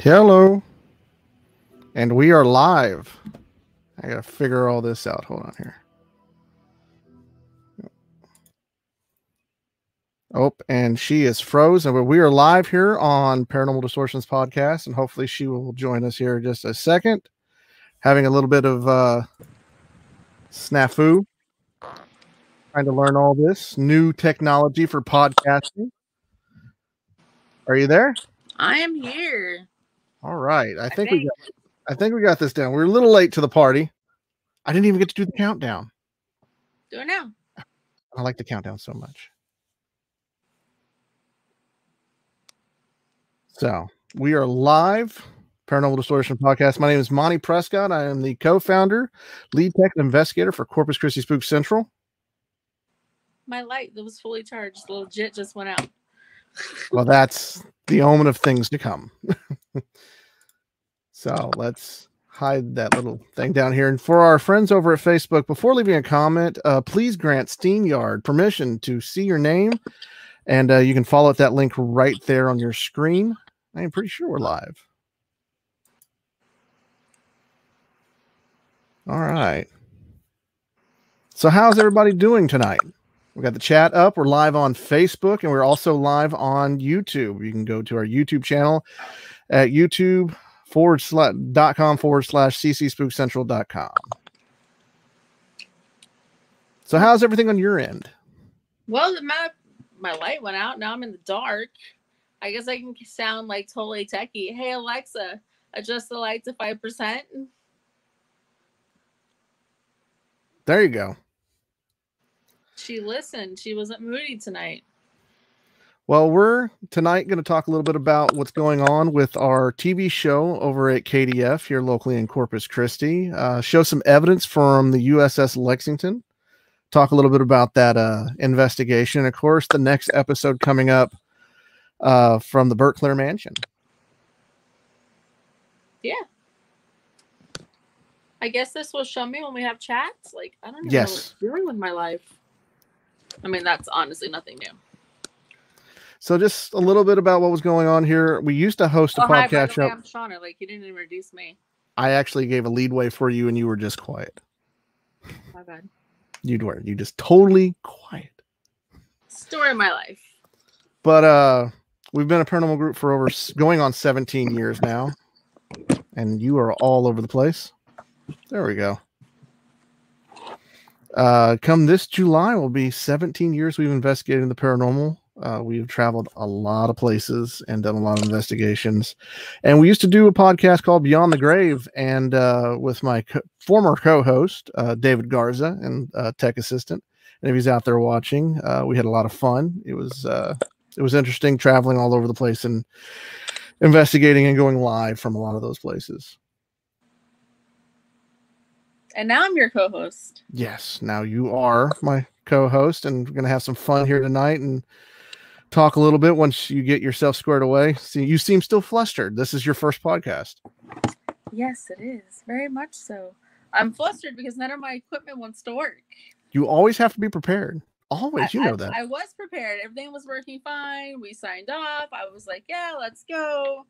Hello, and we are live. I gotta figure all this out. Hold on here. Oh, and she is frozen, but we are live here on Paranormal Distortions podcast, and hopefully she will join us here in just a second. Having a little bit of snafu, trying to learn all this new technology for podcasting. Are you there? I am here. All right. I think we got this down. We're a little late to the party. I didn't even get to do the countdown. Do it now. I like the countdown so much. So we are live, Paranormal Distortion podcast. My name is Monty Prescott. I am the co-founder, lead tech and investigator for Corpus Christi Spook Central. My light that was fully charged, legit, just went out. Well, that's the omen of things to come. So let's hide that little thing down here. And for our friends over at Facebook, before leaving a comment, please grant StreamYard permission to see your name. And you can follow that link right there on your screen. I am pretty sure we're live. All right. So how's everybody doing tonight? We got the chat up. We're live on Facebook, and we're also live on YouTube. You can go to our YouTube channel at youtube.com/ccspookcentral.com. So how's everything on your end? Well, my light went out. Now I'm in the dark. I guess I can sound like totally techie. Hey, Alexa, adjust the light to 5%. There you go. She listened. She wasn't moody tonight. Well, we're tonight going to talk a little bit about what's going on with our TV show over at KDF here locally in Corpus Christi. Show some evidence from the USS Lexington. Talk a little bit about that investigation. Of course, the next episode coming up from the Burkler Mansion. Yeah. I guess this will show me when we have chats. Like, I don't even know what I'm doing with my life. I mean, that's honestly nothing new. So just a little bit about what was going on here. We used to host a podcast show. I'm Shauna. Like, you didn't introduce me. I actually gave a leadway for you, and you were just quiet. My bad. You just totally quiet. Story of my life. But we've been a paranormal group for going on 17 years now, and you are all over the place. There we go. Come this July will be 17 years we've investigated the paranormal. We've traveled a lot of places and done a lot of investigations. And we used to do a podcast called Beyond the Grave, and with my former co-host, David Garza, and tech assistant. And if he's out there watching, we had a lot of fun. It was interesting traveling all over the place and investigating and going live from a lot of those places. And now I'm your co-host. Yes, now you are my co-host, and we're going to have some fun here tonight and talk a little bit once you get yourself squared away. See, you seem still flustered. This is your first podcast. Yes, it is. Very much so. I'm flustered because none of my equipment wants to work. You always have to be prepared. Always, you know that. I was prepared. Everything was working fine. We signed off. I was like, yeah, let's go.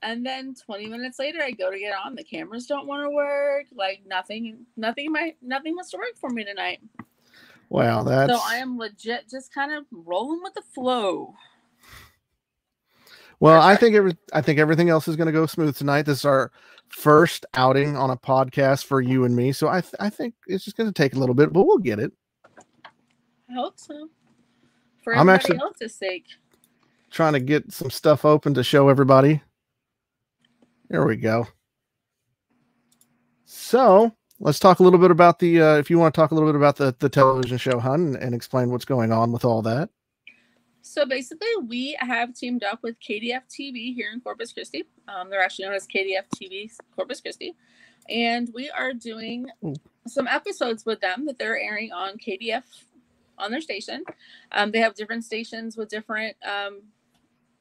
And then 20 minutes later, I go to get on. The cameras don't want to work. Like nothing wants to work for me tonight. Wow, so I am legit just kind of rolling with the flow. Well, I think everything else is going to go smooth tonight. This is our first outing on a podcast for you and me, so I think it's just going to take a little bit, but we'll get it. I hope so. For everybody else's sake. Trying to get some stuff open to show everybody. There we go. So let's talk a little bit about if you want to talk a little bit about the television show, hun, and explain what's going on with all that. So basically, we have teamed up with KDF TV here in Corpus Christi. They're actually known as KDF TV Corpus Christi. And we are doing some episodes with them that they're airing on KDF on their station. They have different stations with different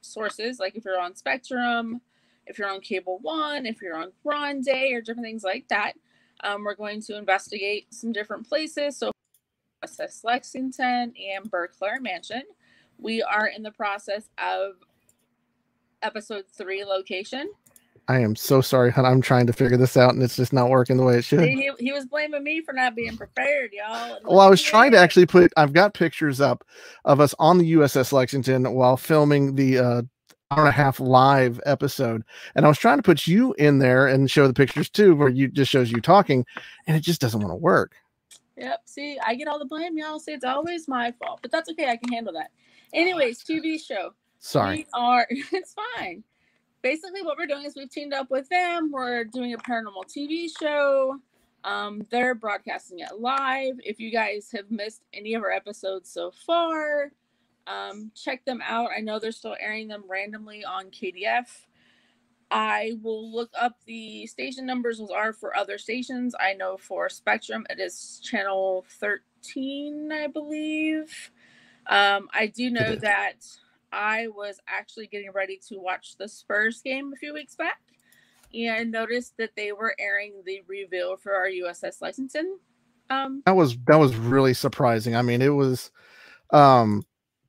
sources, like if you're on Spectrum, if you're on Cable One, if you're on Grande, or different things like that. We're going to investigate some different places. So USS Lexington and Burkler Mansion. We are in the process of episode 3 location. I am so sorry, hon. I'm trying to figure this out, and it's just not working the way it should. See, he was blaming me for not being prepared, y'all. Well, I was trying to actually I've got pictures up of us on the USS Lexington while filming the hour and a half live episode. And I was trying to put you in there and show the pictures too, where you just shows you talking, and it just doesn't want to work. Yep. See, I get all the blame. Y'all say it's always my fault, but that's okay. I can handle that. Anyways, TV show. Sorry. It's fine. Basically, what we're doing is we've teamed up with them. We're doing a paranormal TV show. They're broadcasting it live. If you guys have missed any of our episodes so far, check them out. I know they're still airing them randomly on KDF. I will look up the station numbers are for other stations. I know for Spectrum, it is channel 13, I believe. I do know that I was actually getting ready to watch the Spurs game a few weeks back and noticed that they were airing the reveal for our USS Lexington. That was really surprising. I mean, it was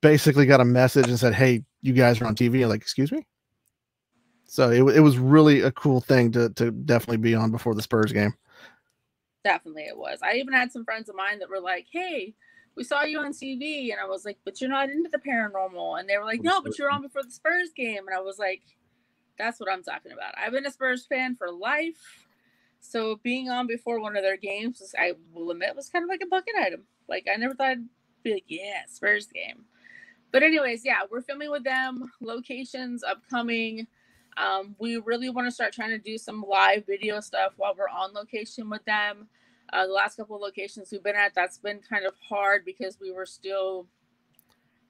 basically got a message and said, "Hey, you guys are on TV." I'm like, excuse me. So it was really a cool thing to definitely be on before the Spurs game. Definitely it was. I even had some friends of mine that were like, "Hey, we saw you on TV," and I was like, "But you're not into the paranormal." And they were like, "No, but you're on before the Spurs game." And I was like, "That's what I'm talking about. I've been a Spurs fan for life." So being on before one of their games, I will admit, was kind of like a bucket item. Like, I never thought I'd be like, yeah, Spurs game. But anyways, yeah, we're filming with them. Locations upcoming. We really want to start trying to do some live video stuff while we're on location with them. The last couple of locations we've been at, that's been kind of hard because we were still,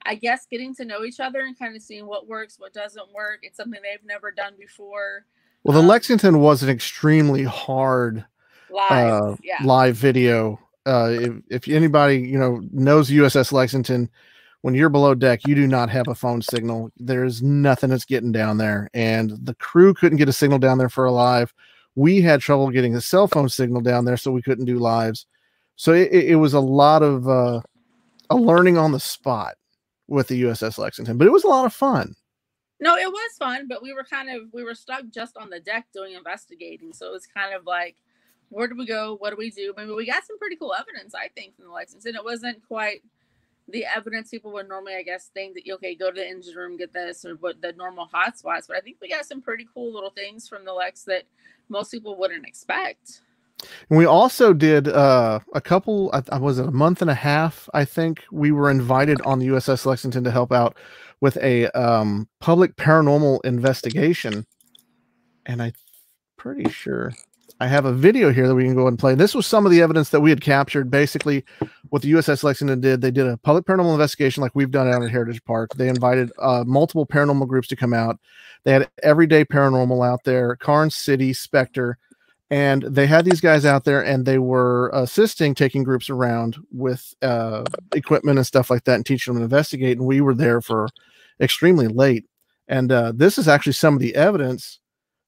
I guess, getting to know each other and kind of seeing what works, what doesn't work. It's something they've never done before. Well, the Lexington was an extremely hard live video. If anybody knows USS Lexington, when you're below deck, you do not have a phone signal. There's nothing that's getting down there, and the crew couldn't get a signal down there for a live. We had trouble getting a cell phone signal down there, so we couldn't do lives. So it was a lot of a learning on the spot with the USS Lexington, but it was a lot of fun. No, it was fun, but we were stuck just on the deck doing investigating. So it was kind of like, where do we go? What do we do? Maybe we got some pretty cool evidence, I think, from the Lexington. It wasn't quite the evidence people would normally, I guess, think that, okay, go to the engine room, get this, or what the normal hotspots. But I think we got some pretty cool little things from the Lex that most people wouldn't expect. And we also did a couple, I was it a month and a half, I think, we were invited on the USS Lexington to help out with a public paranormal investigation. And I'm pretty sure I have a video here that we can go ahead and play. This was some of the evidence that we had captured. Basically, what the USS Lexington did, they did a public paranormal investigation like we've done out at Heritage Park. They invited multiple paranormal groups to come out. They had Everyday Paranormal out there, Carn City, Spectre, and they had these guys out there, and they were assisting, taking groups around with equipment and stuff like that and teaching them to investigate. And we were there for extremely late. And this is actually some of the evidence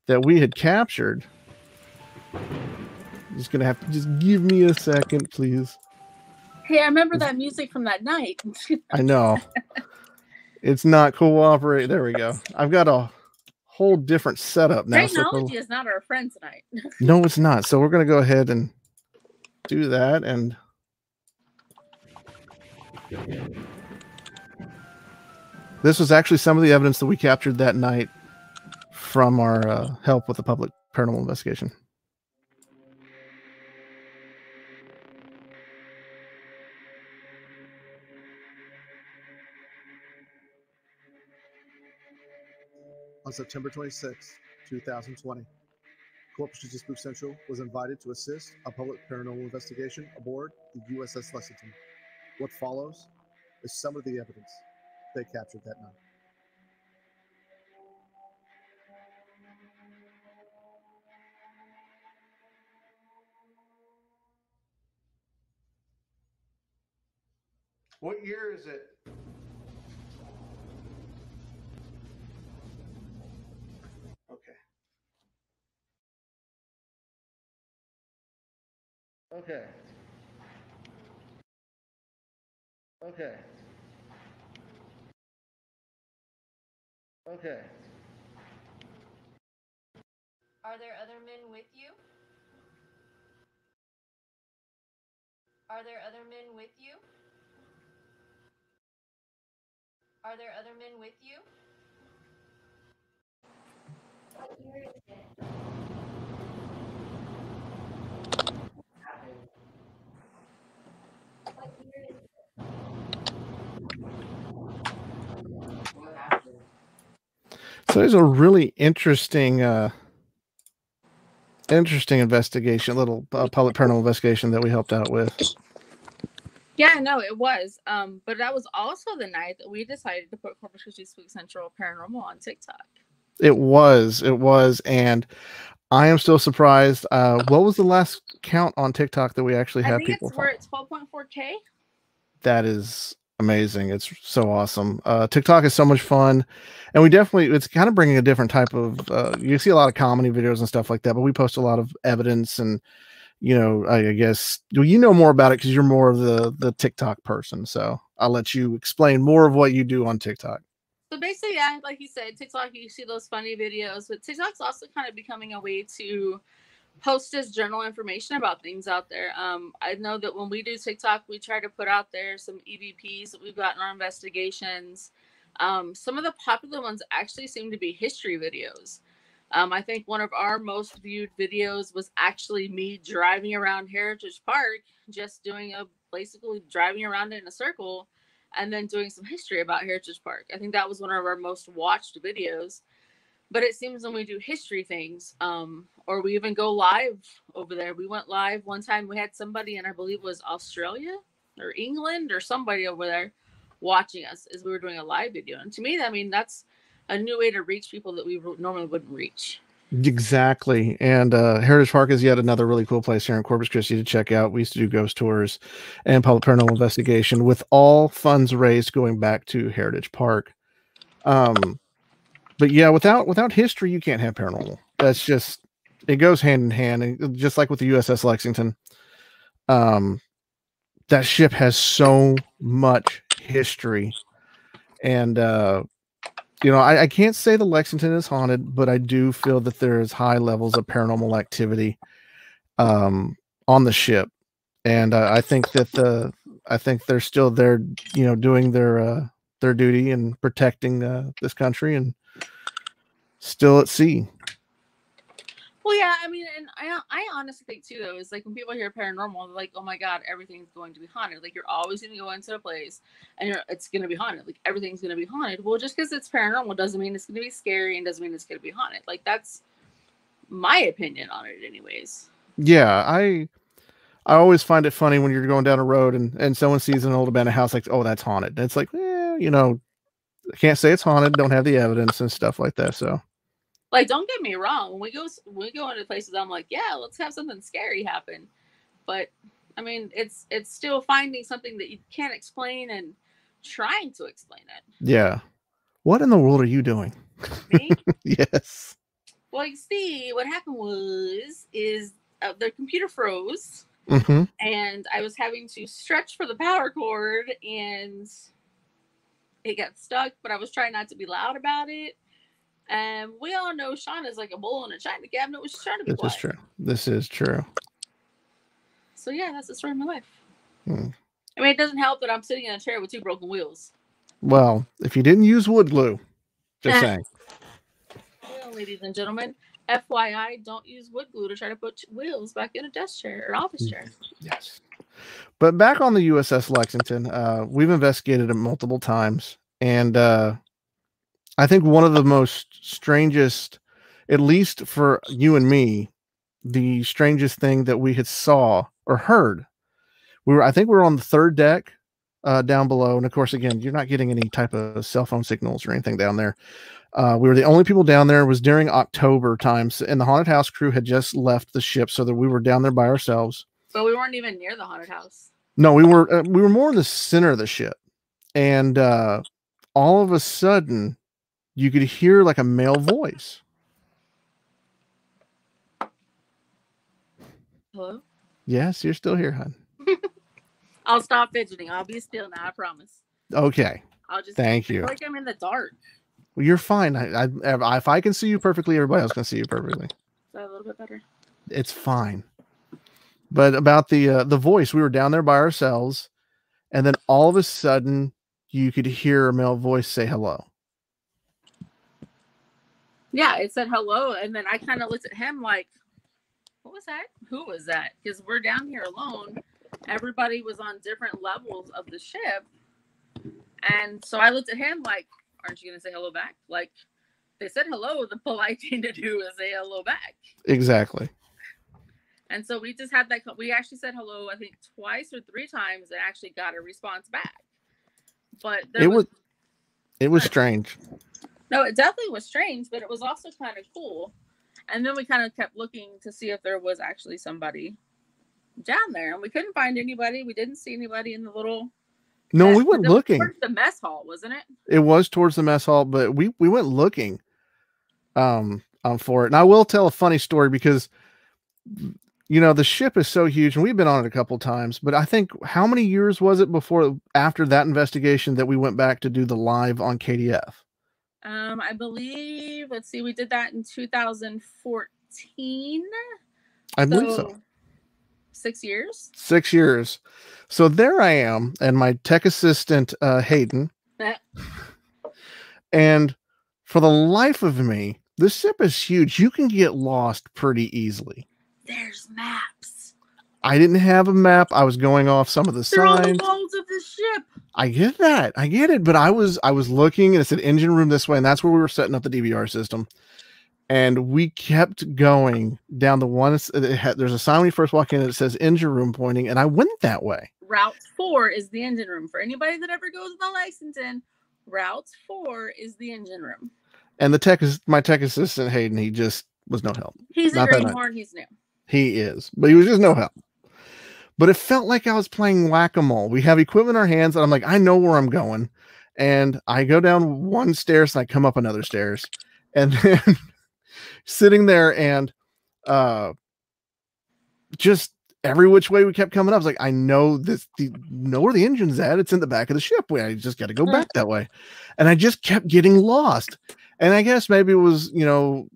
that we had captured. Just gonna have to just give me a second, please. Hey, I remember that music from that night. I know. It's not cooperating. There we go. I've got a whole different setup now. Technology is not our friend tonight. No, it's not. So we're gonna go ahead and do that. And this was actually some of the evidence that we captured that night from our help with the public paranormal investigation. On September 26, 2020, Corpus Christi Spook Central was invited to assist a public paranormal investigation aboard the USS Lexington. What follows is some of the evidence they captured that night. What year is it? Okay. Okay. Okay. Okay. Are there other men with you? Are there other men with you? Are there other men with you? What year is it? What year is it? What happened? So there's a really interesting investigation, little public paranormal investigation that we helped out with. Yeah, no, it was. But that was also the night that we decided to put Corpus Christi Spook Central Paranormal on TikTok. It was, and I am still surprised. What was the last count on TikTok that we actually have people? We're at 12.4K. That is amazing. It's so awesome. TikTok is so much fun, and it's kind of bringing a different type of. You see a lot of comedy videos and stuff like that, but we post a lot of evidence and. I guess you know more about it because you're more of the TikTok person. So I'll let you explain more of what you do on TikTok. So basically, yeah, like you said, TikTok, you see those funny videos, but TikTok's also kind of becoming a way to post as general information about things out there. I know that when we do TikTok, we try to put out there some EVPs that we've got in our investigations. Some of the popular ones actually seem to be history videos. I think one of our most viewed videos was actually me driving around Heritage Park, just basically driving around in a circle and then doing some history about Heritage Park. I think that was one of our most watched videos. But it seems when we do history things, or we even go live over there. We went live one time. We had somebody in, I believe it was Australia or England or somebody over there watching us as we were doing a live video. And to me, that's a new way to reach people that we normally wouldn't reach. Exactly. And Heritage Park is yet another really cool place here in Corpus Christi to check out. We used to do ghost tours and public paranormal investigation with all funds raised going back to Heritage Park. But yeah, without history, you can't have paranormal. That's just, it goes hand in hand. And just like with the USS Lexington, that ship has so much history. And, I can't say the Lexington is haunted, but I do feel that there is high levels of paranormal activity on the ship. And I think they're still there, doing their duty and protecting this country and still at sea. Well, yeah, and I honestly think too, though, is like when people hear paranormal, they're like, oh my God, everything's going to be haunted. Like, you're always going to go into a place and it's going to be haunted. Like, everything's going to be haunted. Well, just because it's paranormal doesn't mean it's going to be scary and doesn't mean it's going to be haunted. Like, that's my opinion on it anyways. Yeah, I always find it funny when you're going down a road and someone sees an old abandoned house, like, oh, that's haunted. And it's like, I can't say it's haunted, don't have the evidence and stuff like that. So, like, don't get me wrong. When we go into places, I'm like, yeah, let's have something scary happen. But it's still finding something that you can't explain and trying to explain it. Yeah. What in the world are you doing? Me? Yes. Well, you see, what happened is the computer froze, and I was having to stretch for the power cord, and it got stuck. But I was trying not to be loud about it. And we all know Sean is like a bull in a china cabinet. Was trying to be quiet. This is true. So yeah, that's the story of my life. It doesn't help that I'm sitting in a chair with 2 broken wheels. Well, if you didn't use wood glue, just saying. Well, ladies and gentlemen, FYI, don't use wood glue to try to put wheels back in a desk chair or office chair. Yes. But back on the USS Lexington, we've investigated it multiple times, and I think one of the most strangest, at least for you and me, the strangest thing that we had saw or heard, I think we were on the 3rd deck down below. And of course, again, you're not getting any type of cell phone signals or anything down there. We were the only people down there. It was during October times, and the haunted house crew had just left the ship, so that we were down there by ourselves. But we weren't even near the haunted house. No, we were more in the center of the ship. And all of a sudden, you could hear like a male voice. Hello? Yes, you're still here, hon. I'll stop fidgeting. I'll be still now, I promise. Okay. I'll just thank you. Like I'm in the dark. Well, you're fine. If I can see you perfectly, everybody else can see you perfectly. that a little bit better? It's fine. But about the voice, we were down there by ourselves, and then all of a sudden you could hear a male voice say hello. Yeah, it said hello, and then I kind of looked at him like, what was that? Who was that? Because we're down here alone. Everybody was on different levels of the ship. And so I looked at him like, aren't you going to say hello back? Like, they said hello. The polite thing to do is say hello back. Exactly. And so we just had that. We actually said hello, I think, twice or 3 times and actually got a response back. But it was strange. No, it definitely was strange, but it was also kind of cool. And then we kind of kept looking to see if there was actually somebody down there. And we couldn't find anybody. We didn't see anybody in the little... No, we went looking. Towards the mess hall, wasn't it? It was towards the mess hall, but we went looking for it. And I will tell a funny story because, you know, the ship is so huge and we've been on it a couple times, but I think how many years was it after that investigation that we went back to do the live on KDF? I believe, let's see, we did that in 2014. I believe so. 6 years. 6 years. So there I am, and my tech assistant, Hayden. And for the life of me, this ship is huge. You can get lost pretty easily. There's maps. I didn't have a map. I was going off some of the signs. On the walls of the ship. I get that. I get it. But I was looking, and it said engine room this way, and that's where we were setting up the DVR system. And we kept going down the one. There's a sign when you first walk in that says engine room pointing, and I went that way. Route 4 is the engine room. For anybody that ever goes to Lexington, Route 4 is the engine room. And my tech assistant, Hayden, he just was no help. He's a greenhorn. He's new. He is, but he was just no help. But it felt like I was playing whack-a-mole. We have equipment in our hands, and I'm like, I know where I'm going. And I go down one stairs, and I come up another stairs. And then sitting there and just every which way we kept coming up. I was like, I know know where the engine's at. It's in the back of the ship. I just got to go back that way. And I just kept getting lost. And I guess maybe it was, you know,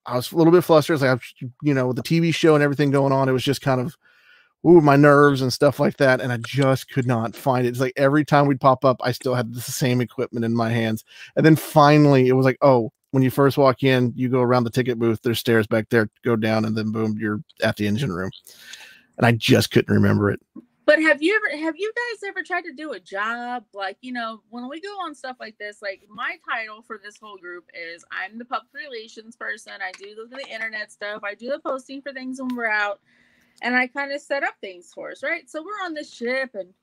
I was a little bit flustered. Like, you know, with the TV show and everything going on, it was just kind of, my nerves and stuff like that. And I just could not find it. It's like every time we'd pop up, I still had the same equipment in my hands. And then finally it was like, oh, when you first walk in, you go around the ticket booth, there's stairs back there, go down, and then boom, you're at the engine room. And I just couldn't remember it. But have you guys ever tried to do a job? Like, you know, when we go on stuff like this, like my title for this whole group is I'm the public relations person. I do the internet stuff. I do the posting for things when we're out. And I kind of set up things for us, right? So we're on this ship and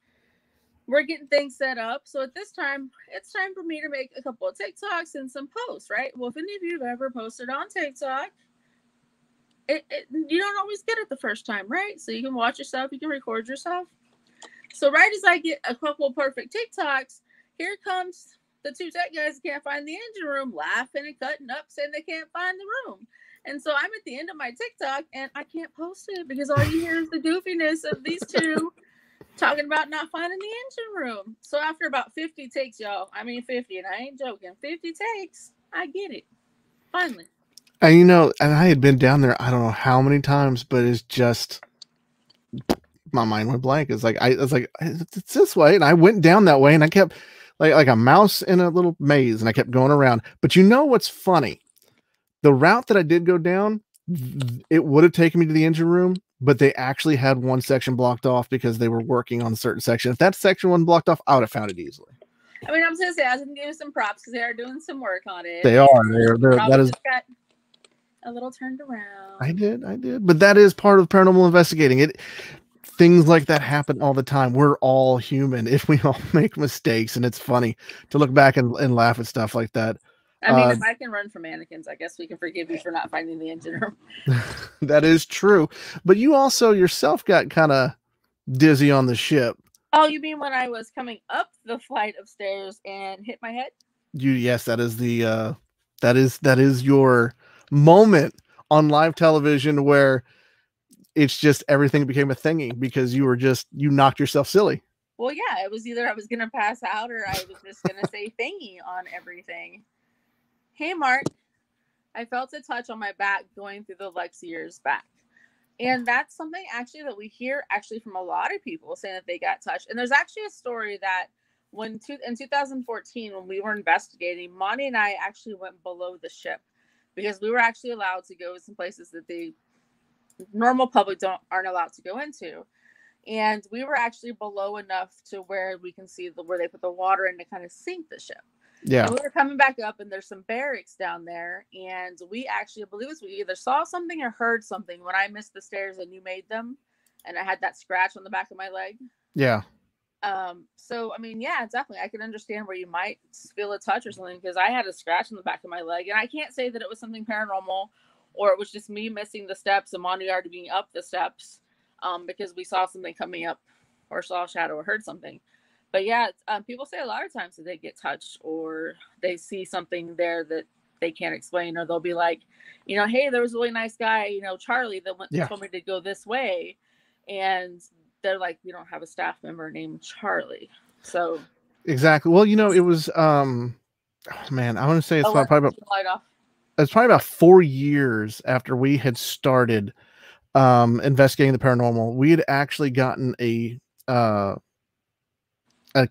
we're getting things set up. So at this time, it's time for me to make a couple of TikToks and some posts, right? Well, if any of you have ever posted on TikTok, you don't always get it the first time, right? So you can watch yourself, you can record yourself. So right as I get a couple of perfect TikToks, here comes the 2 tech guys who can't find the engine room, laughing and cutting up, saying they can't find the room. And so I'm at the end of my TikTok and I can't post it because all you hear is the goofiness of these 2 talking about not finding the engine room. So after about 50 takes, y'all, I mean 50, and I ain't joking, 50 takes, I get it. Finally. And you know, and I had been down there, I don't know how many times, but it's just, my mind went blank. It's like, I was like, it's this way. And I went down that way and I kept like a mouse in a little maze and I kept going around. But you know what's funny? The route that I did go down, it would have taken me to the engine room, but they actually had one section blocked off because they were working on a certain section. If that section wasn't blocked off, I would have found it easily. I mean, I was going to say, I was going to give some props because they are doing some work on it. They are. That is got a little turned around. I did. But that is part of paranormal investigating. Things like that happen all the time. We're all human. If we all make mistakes, and it's funny to look back and laugh at stuff like that. I mean, if I can run for mannequins, I guess we can forgive you for not finding the engine room. That is true. But you also yourself got kind of dizzy on the ship. Oh, you mean when I was coming up the flight of stairs and hit my head? Yes, that is the that is your moment on live television where it's just everything became a thingy because you knocked yourself silly. Well, yeah, it was either I was going to pass out or I was just going to say thingy on everything. Hey, Mark, I felt a touch on my back going through the Lex ears back. And that's something actually that we hear actually from a lot of people saying that they got touched. And there's actually a story that in 2014, when we were investigating, Monty and I actually went below the ship because we were actually allowed to go to some places that the normal public aren't allowed to go into. And we were actually below enough to where we can see where they put the water in to kind of sink the ship. Yeah. And we were coming back up, and there's some barracks down there, and we actually, I believe we either saw something or heard something when I missed the stairs and you made them, and I had that scratch on the back of my leg. Yeah. So I mean, yeah, definitely, I can understand where you might feel a touch or something, because I had a scratch on the back of my leg, and I can't say that it was something paranormal, or it was just me missing the steps and Monty already being up the steps, because we saw something coming up, or saw a shadow, or heard something. But yeah, people say a lot of times that they get touched or they see something there that they can't explain, or they'll be like, hey, there was a really nice guy, Charlie, that told me to go this way. And they're like, we don't have a staff member named Charlie. So exactly. Well, it was, oh man, I want to say it's probably about 4 years after we had started investigating the paranormal. We had actually gotten a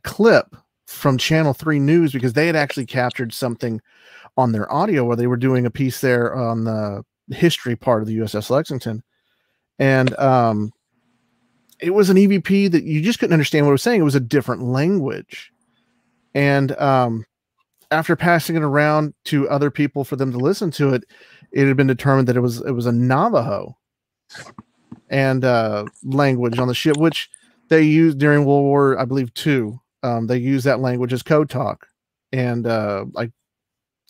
clip from Channel 3 News, because they had actually captured something on their audio where they were doing a piece there on the history part of the USS Lexington. And it was an EVP that you just couldn't understand what it was saying. It was a different language. And after passing it around to other people for them to listen to it, it had been determined that it was a Navajo and language on the ship, which they used during World War, I believe, II. They used that language as code talk. And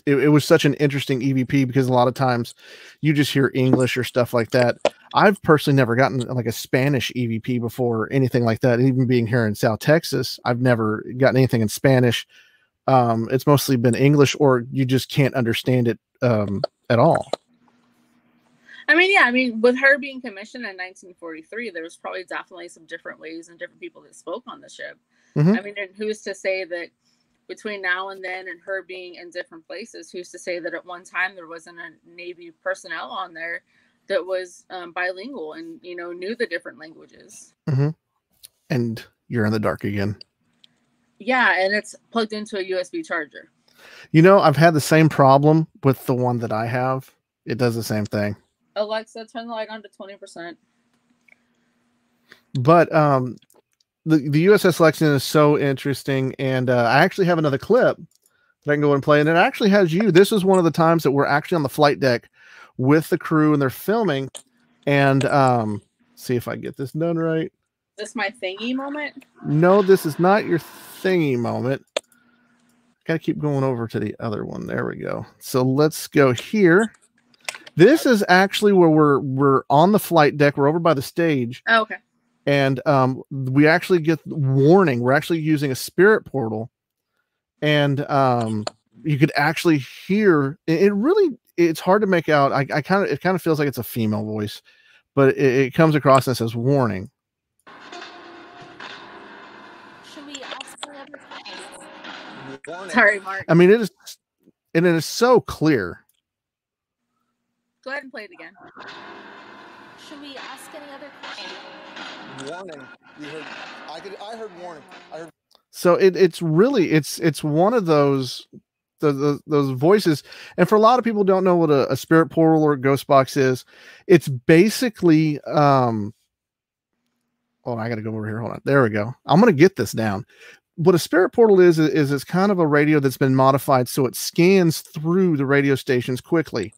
it was such an interesting EVP, because a lot of times you just hear English or stuff like that. I've personally never gotten like a Spanish EVP before, or anything like that. Even being here in South Texas, I've never gotten anything in Spanish. It's mostly been English, or you just can't understand it at all. I mean, with her being commissioned in 1943, there was probably definitely some different ways and different people that spoke on the ship. Mm-hmm. I mean, and who's to say that between now and then, and her being in different places, who's to say that at one time there wasn't a Navy personnel on there that was bilingual and, knew the different languages. Mm-hmm. And you're in the dark again. Yeah, and it's plugged into a USB charger. I've had the same problem with the one that I have. It does the same thing. Alexa, turn the light on to 20%. But the USS Lexington is so interesting, and I actually have another clip that I can go and play, and it actually has you. This is one of the times that we're actually on the flight deck with the crew, and they're filming. And see if I get this done right. Is this my thingy moment? No, this is not your thingy moment. Gotta keep going over to the other one. There we go. So let's go here. This is actually where we're on the flight deck. We're over by the stage. Oh, okay. And we actually get warning. We're actually using a spirit portal, and you could actually hear it. It's hard to make out. It kind of feels like it's a female voice, but it comes across and says warning. Should we ask another question? Sorry, Mark. I mean, it is so clear. Go ahead and play it again. Should we ask any other questions? Warning. You heard? I heard warning. I heard. So it's one of those voices. And for a lot of people who don't know what a spirit portal or a ghost box is, it's basically I got to go over here. Hold on. There we go. I'm going to get this down. What a spirit portal is it's kind of a radio that's been modified so it scans through the radio stations quickly.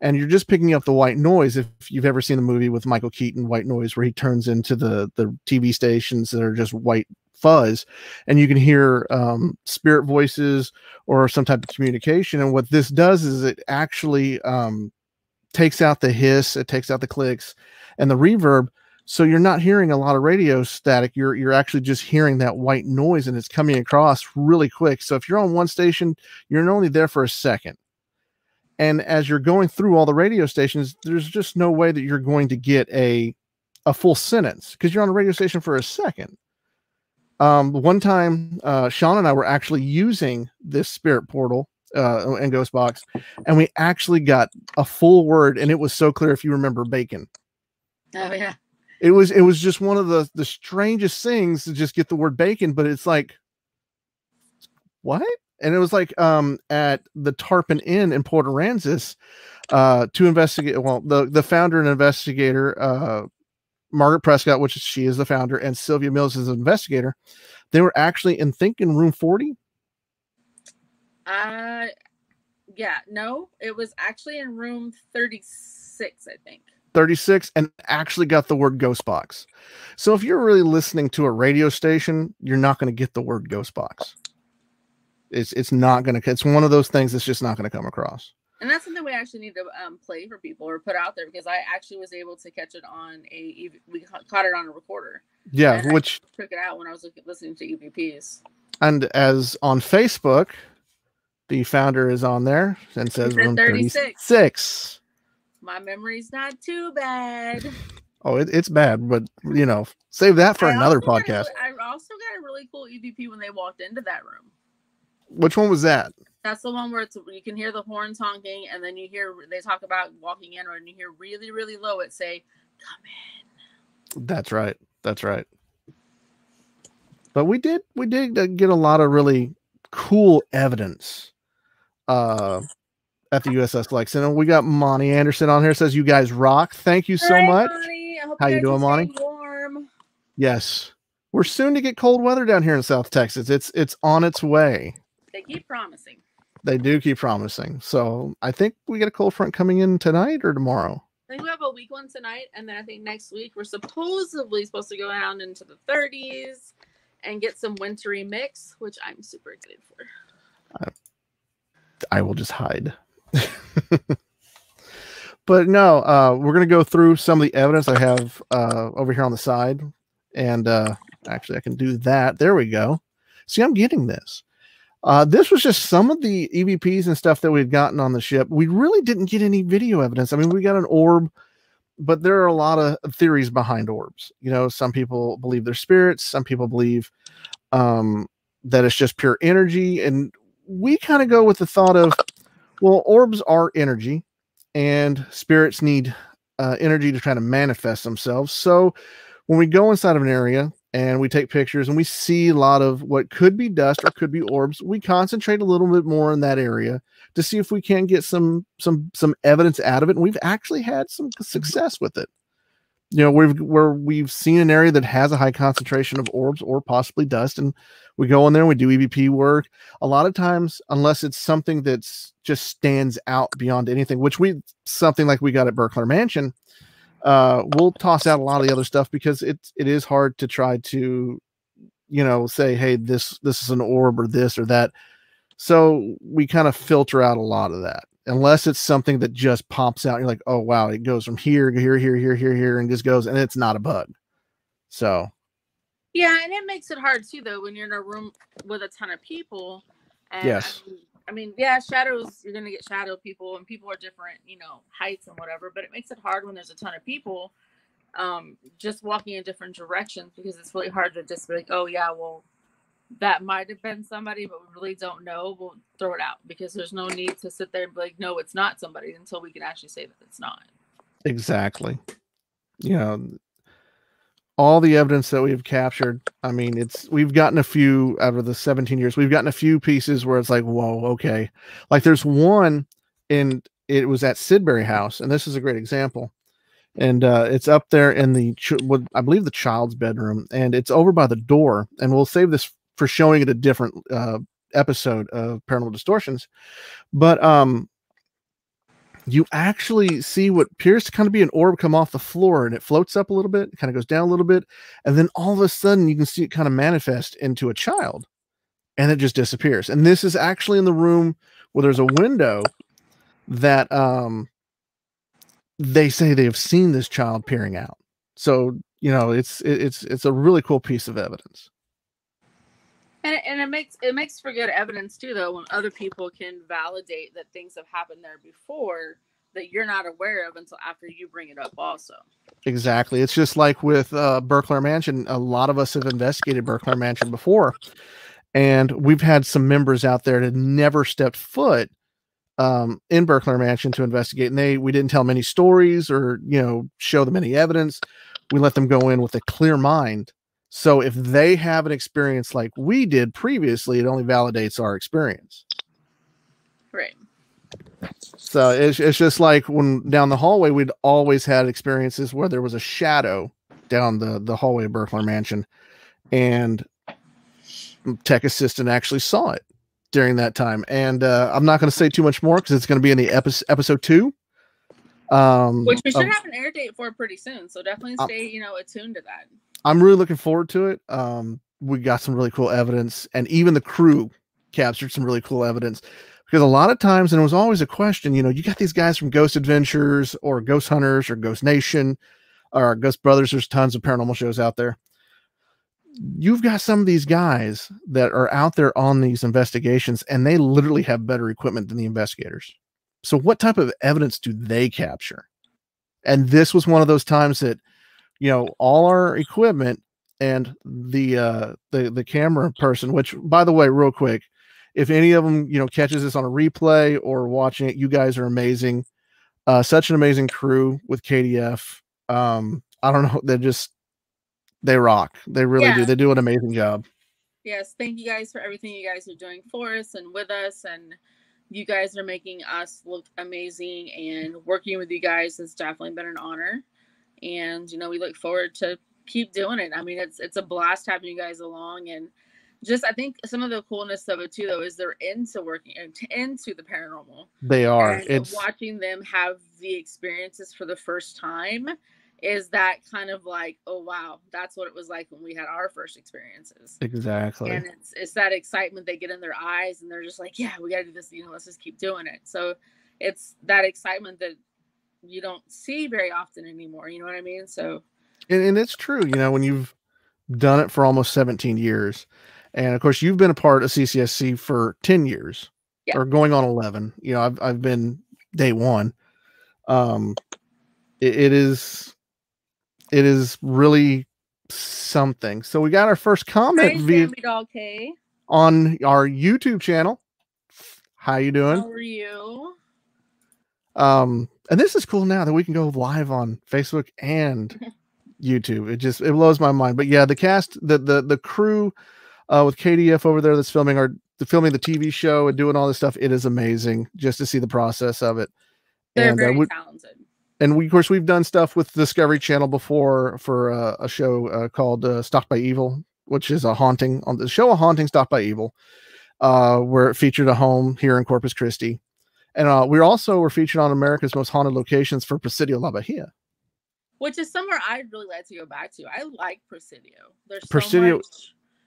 And you're just picking up the white noise. If you've ever seen the movie with Michael Keaton, White Noise, where he turns into the TV stations that are just white fuzz, and you can hear spirit voices or some type of communication. And what this does is it actually takes out the hiss, it takes out the clicks and the reverb. So you're not hearing a lot of radio static. You're actually just hearing that white noise, and it's coming across really quick. So if you're on one station, you're only there for a second. And as you're going through all the radio stations, there's just no way that you're going to get a full sentence because you're on a radio station for a second. One time, Sean and I were actually using this spirit portal and Ghost Box, and we actually got a full word, and it was so clear. If you remember bacon, Oh yeah, it was just one of the strangest things to just get the word bacon, but it's like, what? And it was like at the Tarpon Inn in Port Aransas, to investigate. Well, the founder and investigator, Margaret Prescott, which she is the founder, and Sylvia Mills is an investigator. They were actually in thinking room 40. Yeah, no, it was actually in room 36, I think. 36, and actually got the word ghost box. So if you're really listening to a radio station, you're not going to get the word ghost box. It's not going to, it's one of those things that's just not going to come across. And that's something we actually need to play for people or put out there, because I actually was able to catch it on we caught it on a recorder. Yeah, which I took it out when I was listening to EVPs. And as on Facebook, the founder is on there and says room 36. My memory's not too bad. Oh, it's bad, but you know, save that for another podcast. I also got a really cool EVP when they walked into that room. Which one was that? That's the one where you can hear the horns honking, and then they talk about walking in, and you hear really, really low it say, "Come in." That's right. That's right. But we did get a lot of really cool evidence at the USS Lexington. And we got Monty Anderson on here, says you guys rock. Thank you so much. Monty. I hope How you doing, Monty? Warm. Yes. We're soon to get cold weather down here in South Texas. It's on its way. They keep promising. They do keep promising. So I think we get a cold front coming in tonight or tomorrow. I think we have a weak one tonight, and then I think next week we're supposedly supposed to go down into the 30s and get some wintry mix, which I'm super excited for. I will just hide. But no, we're going to go through some of the evidence I have over here on the side. And actually, I can do that. There we go. See, I'm getting this. This was just some of the EVPs and stuff that we had gotten on the ship. We really didn't get any video evidence. I mean, we got an orb, but there are a lot of theories behind orbs. You know, some people believe they're spirits. Some people believe that it's just pure energy. And we kind of go with the thought of, well, orbs are energy, and spirits need energy to try to manifest themselves. So when we go inside of an area and we take pictures and we see a lot of what could be dust or could be orbs, we concentrate a little bit more in that area to see if we can get some evidence out of it. And we've actually had some success with it. You know, where we've seen an area that has a high concentration of orbs or possibly dust, and we go in there and we do EVP work. A lot of times, unless it's something that's just stands out beyond anything, which something like we got at Berkeley Mansion, we'll toss out a lot of the other stuff because it is hard to try to, you know, say, hey, this is an orb or this or that. So we kind of filter out a lot of that, unless it's something that just pops out. You're like, oh wow, it goes from here, and just goes, and it's not a bug. So yeah, and it makes it hard too, though, when you're in a room with a ton of people. And yes. I mean, yeah, shadows, you're going to get shadow people, and people are different, you know, heights and whatever, but it makes it hard when there's a ton of people just walking in different directions, because it's really hard to just be like, oh, yeah, well, that might have been somebody, but we really don't know. We'll throw it out, because there's no need to sit there and be like, no, it's not somebody, until we can actually say that it's not. Exactly. You know, all the evidence that we've captured, I mean, we've gotten a few out of the 17 years. We've gotten a few pieces where it's like, whoa, okay. Like there's one, and it was at Sidbury House, and this is a great example. And it's up there in what I believe the child's bedroom, and it's over by the door. And we'll save this for showing it a different episode of Paranormal Distortions. But you actually see what appears to kind of be an orb come off the floor, and it floats up a little bit, it kind of goes down a little bit, and then all of a sudden you can see it kind of manifest into a child, and it just disappears. And this is actually in the room where there's a window that they say they have seen this child peering out. So, you know, it's a really cool piece of evidence. And it makes for good evidence too, though, when other people can validate that things have happened there before that you're not aware of until after you bring it up also. Exactly. It's just like with Berkeley Mansion. A lot of us have investigated Berkeley Mansion before, And we've had some members out there that never stepped foot in Berkeley Mansion to investigate, and we didn't tell them any stories or show them any evidence. We let them go in with a clear mind. So if they have an experience like we did previously, it only validates our experience. Right. So it's just like when down the hallway, we'd always had experiences where there was a shadow down the hallway of Berkeley Mansion, and tech assistant actually saw it during that time. And I'm not going to say too much more because it's going to be in the episode 2. Which we should have an air date for pretty soon. So definitely stay, attuned to that. I'm really looking forward to it. We got some really cool evidence, and even the crew captured some really cool evidence, because a lot of times, and it was always a question, you got these guys from Ghost Adventures or Ghost Hunters or Ghost Nation or Ghost Brothers. There's tons of paranormal shows out there. You've got some of these guys that are out there on these investigations, and they literally have better equipment than the investigators. So what type of evidence do they capture? And this was one of those times that, all our equipment and the camera person, which, by the way, real quick, if any of them, catches this on a replay or watching it, you guys are amazing. Such an amazing crew with KDF. I don't know. They rock. They really do. They do an amazing job. Yes. Thank you guys for everything you guys are doing for us and with us. And you guys are making us look amazing, and working with you guys has definitely been an honor. And, we look forward to keep doing it. I mean, it's a blast having you guys along. And just, I think some of the coolness of it too, though, is they're into working into the paranormal. They are. And it's watching them have the experiences for the first time is that kind of like, oh, wow, that's what it was like when we had our first experiences. Exactly. And it's that excitement they get in their eyes, and they're just like, yeah, we got to do this, let's just keep doing it. So it's that excitement that you don't see very often anymore. You know what I mean? So, and it's true, when you've done it for almost 17 years, and of course you've been a part of CCSC for 10 years, or going on 11. I've been day one. It is really something. So we got our first comment on our YouTube channel. How you doing? How are you? And this is cool now that we can go live on Facebook and YouTube. It blows my mind. But yeah, the cast, the crew with KDF over there that's filming the TV show and doing all this stuff, it is amazing just to see the process of it. They're very talented. And of course, we've done stuff with Discovery Channel before for a show called Stalked by Evil, which is a haunting on the show, a haunting Stalked by Evil, where it featured a home here in Corpus Christi. And we also were featured on America's Most Haunted Locations for Presidio La Bahia, which is somewhere I'd really like to go back to. I like Presidio. Presidio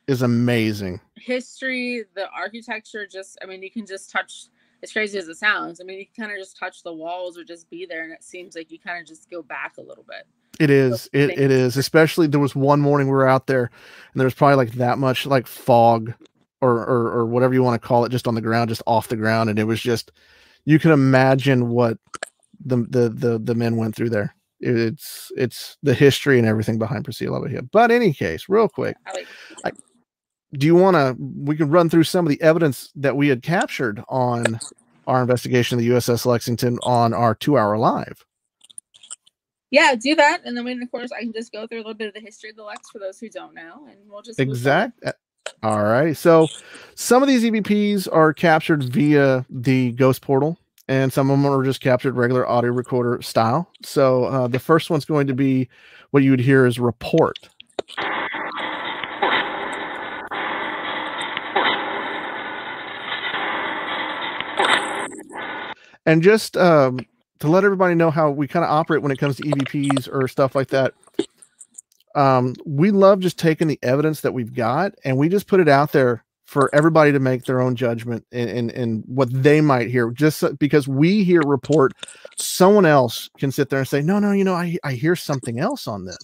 is amazing. History, the architecture, you can just touch, as crazy as it sounds, you can kind of just touch the walls or just be there, and it seems like you kind of just go back a little bit. It is. It is. Especially, there was one morning we were out there, and there was probably like that much like fog or whatever you want to call it, just on the ground, just off the ground, and it was just, you can imagine what the men went through there. It's the history and everything behind Presidio La Bahia. But in any case, real quick, do you want to? We could run through some of the evidence that we had captured on our investigation of the USS Lexington on our 2-hour live. Yeah, do that, and then of course I can just go through a little bit of the history of the Lex for those who don't know, and we'll just All right. So some of these EVPs are captured via the Ghost Portal, and some of them are just captured regular audio recorder style. So the first one's going to be what you would hear is report. And just to let everybody know how we kind of operate when it comes to EVPs or stuff like that, we love just taking the evidence that we've got, and we just put it out there for everybody to make their own judgment in what they might hear. Just because we hear report, someone else can sit there and say, no, I hear something else on this.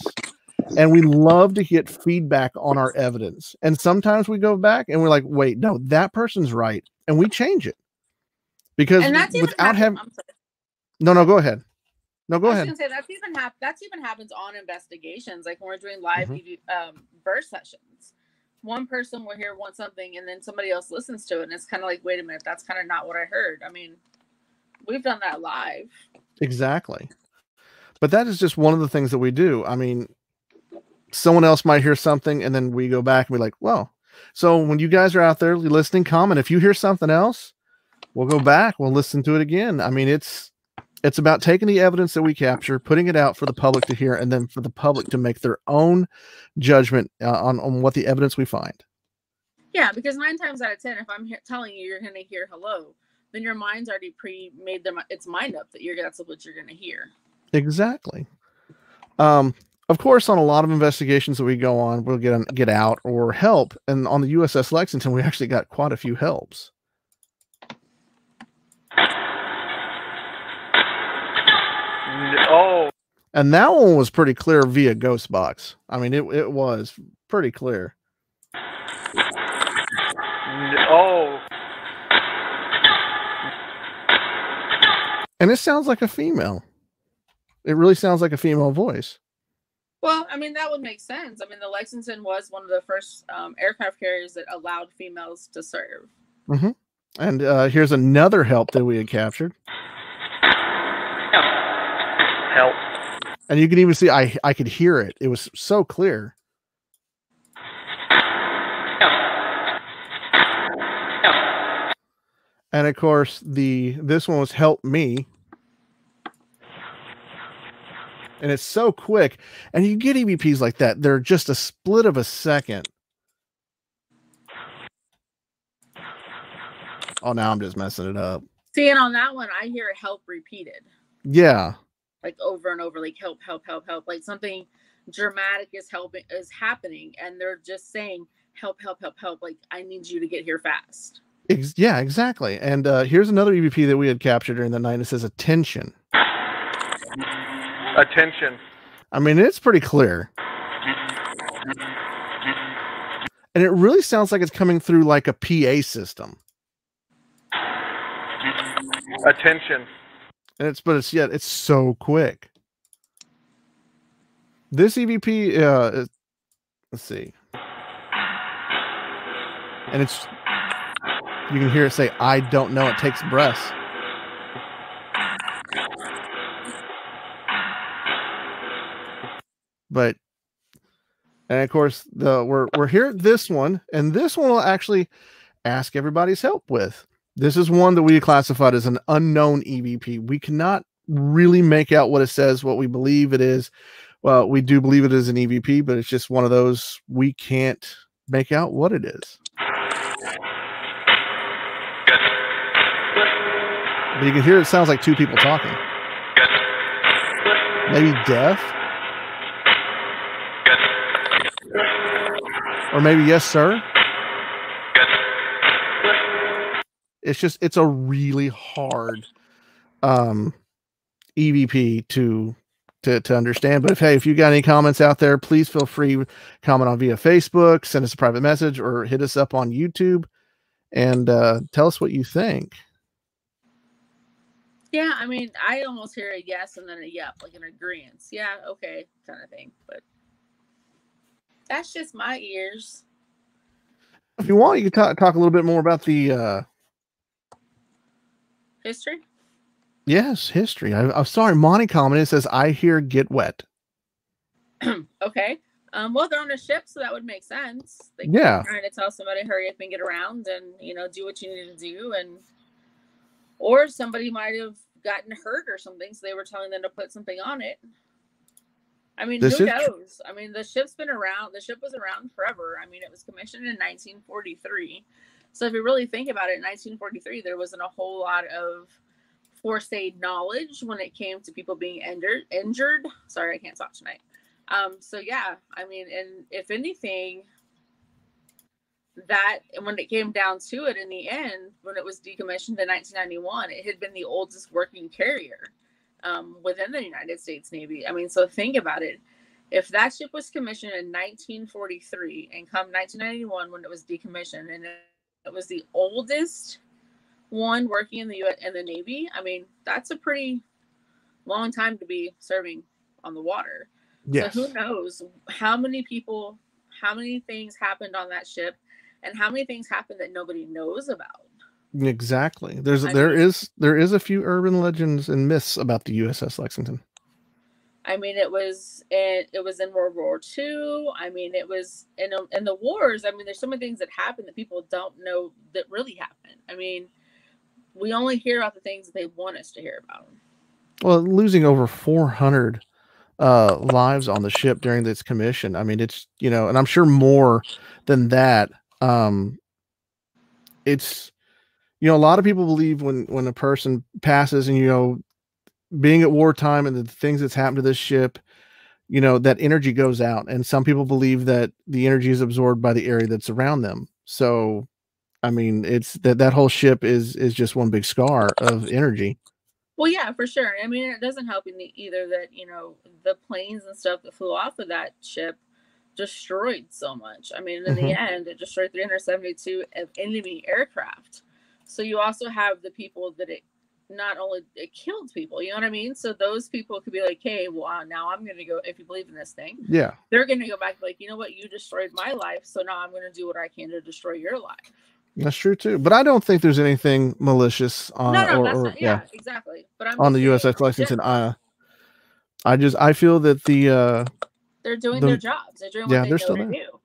And we love to get feedback on our evidence. And sometimes we go back and we're like, wait, no, that person's right. And we change it. Because without having, no, go ahead. No, go ahead. I was going to say that's even happens on investigations, like when we're doing live burst sessions. one person will hear one something and then somebody else listens to it, and it's kind of like, wait a minute, that's kind of not what I heard. I mean, we've done that live. Exactly. But that is just one of the things that we do. I mean, someone else might hear something and then we go back and be like, well, so when you guys are out there listening, comment. If you hear something else, we'll go back, we'll listen to it again. I mean, it's about taking the evidence that we capture, putting it out for the public to hear, and then for the public to make their own judgment on what the evidence we find. Yeah, because 9 times out of 10, if I'm telling you you're going to hear hello, then your mind's already made its mind up that that's what you're going to hear. Exactly. Of course, on a lot of investigations that we go on, we'll get out or help. And on the USS Lexington, we actually got quite a few helps. Oh. And that one was pretty clear via Ghost Box. I mean, it was pretty clear. Oh. And it sounds like a female. It really sounds like a female voice. Well, I mean, that would make sense. I mean, the Lexington was one of the first aircraft carriers that allowed females to serve. Mm-hmm. And here's another help that we had captured. Help. And you can even see I could hear it. It was so clear. And of course, this one was Help Me. And it's so quick. And you get EVPs like that. They're just a split of a second. Oh, now I'm just messing it up. See, and on that one, I hear help repeated. Yeah. Like over and over, like help, help, help, help. Like something dramatic is happening. And they're just saying, help, help, help, help. Like, I need you to get here fast. Yeah, exactly. And here's another EVP that we had captured during the night. It says attention. Attention. I mean, it's pretty clear. And it really sounds like it's coming through like a PA system. Attention. And it's so quick. This EVP, let's see. And you can hear it say, I don't know, it takes breaths. But, and of course, we're here at this one, and this one will actually ask everybody's help with. This is one that we classified as an unknown EVP. We cannot really make out what it says, what we believe it is. Well, we do believe it is an EVP, but it's just one of those we can't make out what it is. But you can hear it sounds like two people talking. Maybe deaf. Or maybe yes, sir. It's a really hard EVP to understand. But if you got any comments out there, please feel free to comment on via Facebook, send us a private message, or hit us up on YouTube and tell us what you think. Yeah, I mean, I almost hear a yes and then a yep, like an agreement. Yeah, okay, kind of thing. But that's just my ears. If you want, you can talk a little bit more about the history. Yes, history. I'm sorry, Monty commented. It says, "I hear get wet." Okay. Well, they're on a ship, so that would make sense. They yeah. Trying to tell somebody hurry up and get around, and do what you need to do, or somebody might have gotten hurt or something, so they were telling them to put something on it. I mean, who knows? I mean, the ship's been around. The ship was around forever. I mean, it was commissioned in 1943. So if you really think about it, in 1943, there wasn't a whole lot of first aid knowledge when it came to people being injured. Sorry, I can't talk tonight. So yeah, I mean, and if anything, that when it came down to it in the end, when it was decommissioned in 1991, it had been the oldest working carrier within the United States Navy. I mean, so think about it. If that ship was commissioned in 1943 and come 1991 when it was decommissioned, and it was the oldest one working in the Navy, I mean, that's a pretty long time to be serving on the water. Yes. So who knows how many people how many things happened on that ship and how many things happened that nobody knows about. Exactly. There is a few urban legends and myths about the USS Lexington. I mean, it was in World War II. I mean, it was in the wars. I mean, there's so many things that happen that people don't know that really happened. I mean, we only hear about the things that they want us to hear about. Well, losing over 400 lives on the ship during this commission. I mean, it's, and I'm sure more than that. It's, a lot of people believe when a person passes and, being at wartime and the things that's happened to this ship, that energy goes out. And some people believe that the energy is absorbed by the area that's around them. So, I mean, it's that whole ship is just one big scar of energy. Well, yeah, for sure. I mean, it doesn't help either that, the planes and stuff that flew off of that ship destroyed so much. I mean, in the end, it destroyed 372 of enemy aircraft. So you also have the people that it killed people, you know what I mean? So those people could be like, hey, well, now I'm going to go, if you believe in this thing, yeah, they're going to go back like, you know what, you destroyed my life, so now I'm going to do what I can to destroy your life. That's true too, but I don't think there's anything malicious on yeah, exactly. But I'm on the USS Lexington. I feel that they're doing their jobs. They're doing what they know to do.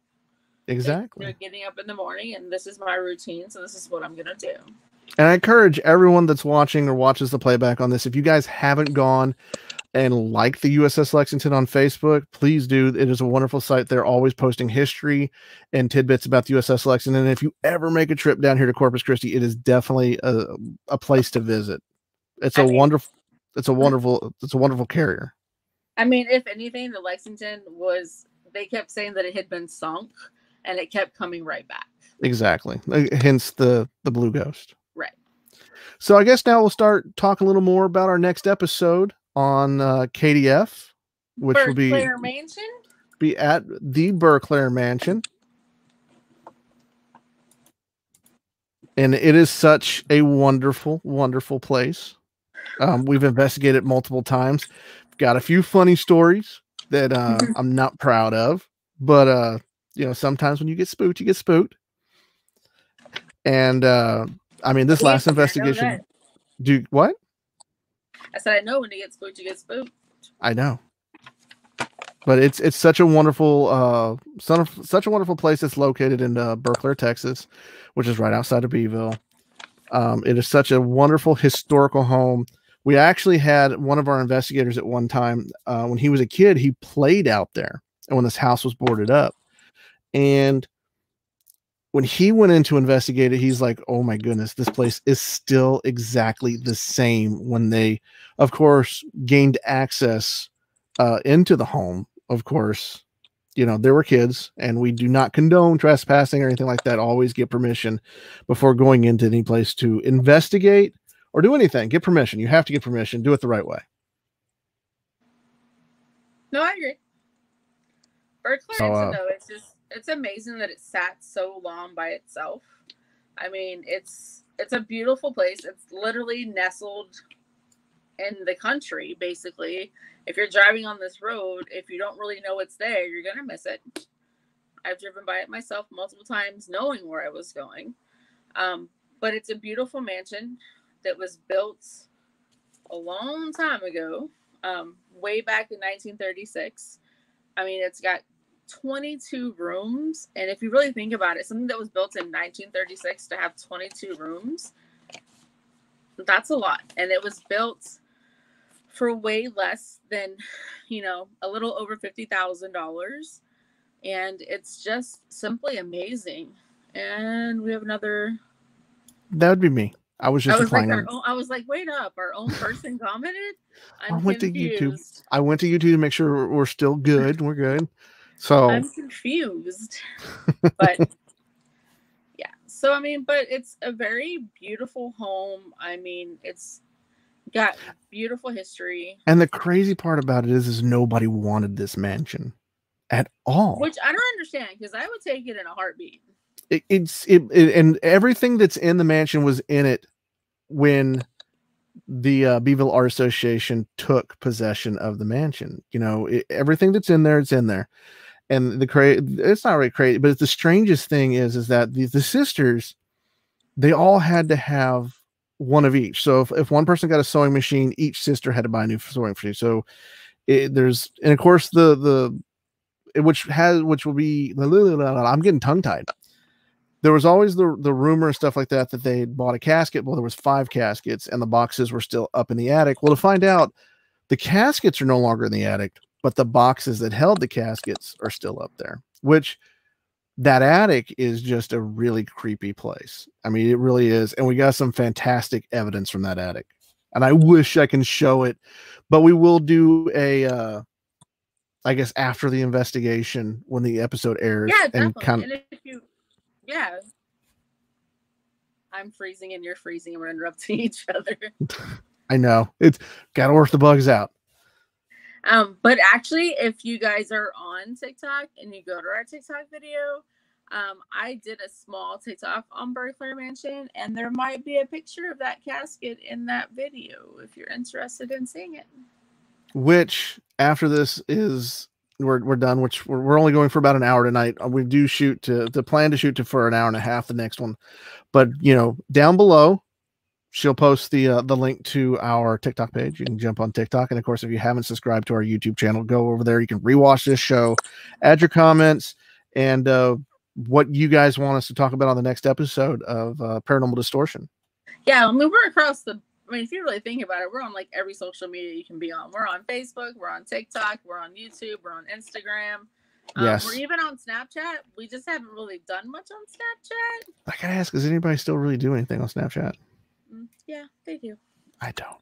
Exactly. They're getting up in the morning, and this is my routine, so this is what I'm going to do. And I encourage everyone that's watching or watches the playback on this, if you guys haven't gone and liked the USS Lexington on Facebook, please do. It is a wonderful site. They're always posting history and tidbits about the USS Lexington. And if you ever make a trip down here to Corpus Christi, it is definitely a place to visit. It's a wonderful carrier. I mean, if anything, the Lexington they kept saying that it had been sunk, and it kept coming right back. Exactly. Hence the Blue Ghost. Right. So I guess now we'll start talking a little more about our next episode on KDF, which will be at the Burclair Mansion. And it is such a wonderful, wonderful place. We've investigated multiple times. Got a few funny stories that I'm not proud of, but sometimes when you get spooked, you get spooked. And I mean, this last investigation. What? I said, I know when you get spooked, you get spooked. I know. But it's such a wonderful such a wonderful place. It's located in Burclair, Texas, which is right outside of Beeville. It is such a wonderful historical home. We actually had one of our investigators at one time, when he was a kid, he played out there, and when this house was boarded up. And when he went in to investigate it, he's like, oh my goodness, this place is still exactly the same. When they, of course, gained access into the home, of course, there were kids, and we do not condone trespassing or anything like that. Always get permission before going into any place to investigate or do anything. Get permission. You have to get permission. Do it the right way. No, I agree. Burclair, it's amazing that it sat so long by itself. I mean, it's a beautiful place. It's literally nestled in the country, basically. If you're driving on this road, if you don't really know it's there, you're going to miss it. I've driven by it myself multiple times knowing where I was going. But it's a beautiful mansion that was built a long time ago, way back in 1936. I mean, it's got 22 rooms. And if you really think about it, something that was built in 1936 to have 22 rooms, that's a lot. And it was built for way less than, a little over $50,000. And it's just simply amazing. And we have another. That would be me. I was like, wait up, our own person commented. I went to YouTube to make sure we're still good. We're good. So I'm confused. But yeah. So I mean, but it's a very beautiful home. I mean, it's got beautiful history. And the crazy part about it is nobody wanted this mansion at all. Which I don't understand, because I would take it in a heartbeat. And everything that's in the mansion was in it when the Beeville Art Association took possession of the mansion. Everything that's in there, it's in there. And it's not really crazy, but the strangest thing is that the sisters, they all had to have one of each. So if one person got a sewing machine, each sister had to buy a new sewing machine. So and of course which will be, I'm getting tongue tied. There was always the rumor and stuff like that they bought a casket. Well, there was 5 caskets and the boxes were still up in the attic. Well, to find out, the caskets are no longer in the attic, but the boxes that held the caskets are still up there, which that attic is just a really creepy place. I mean, it really is. And we got some fantastic evidence from that attic. And I wish I can show it, but we will do a, I guess after the investigation when the episode airs. Yeah, definitely. And if you, yeah. I'm freezing and you're freezing and we're interrupting each other. I know. It's got to work the bugs out. But actually, if you guys are on TikTok and you go to our TikTok video, I did a small TikTok on Burglar Mansion, and there might be a picture of that casket in that video if you're interested in seeing it. Which, after this is we're done, which we're only going for about an hour tonight. We do plan to shoot for an hour and a half the next one. But down below, she'll post the link to our TikTok page. You can jump on TikTok. And of course, if you haven't subscribed to our YouTube channel, go over there. You can rewatch this show, add your comments, and what you guys want us to talk about on the next episode of Paranormal Distortion. Yeah, I mean, we're across if you really think about it, we're on like every social media you can be on. We're on Facebook, we're on TikTok, we're on YouTube, we're on Instagram. Yes. We're even on Snapchat. We just haven't really done much on Snapchat. I gotta ask, does anybody still really do anything on Snapchat? Yeah, they do. I don't.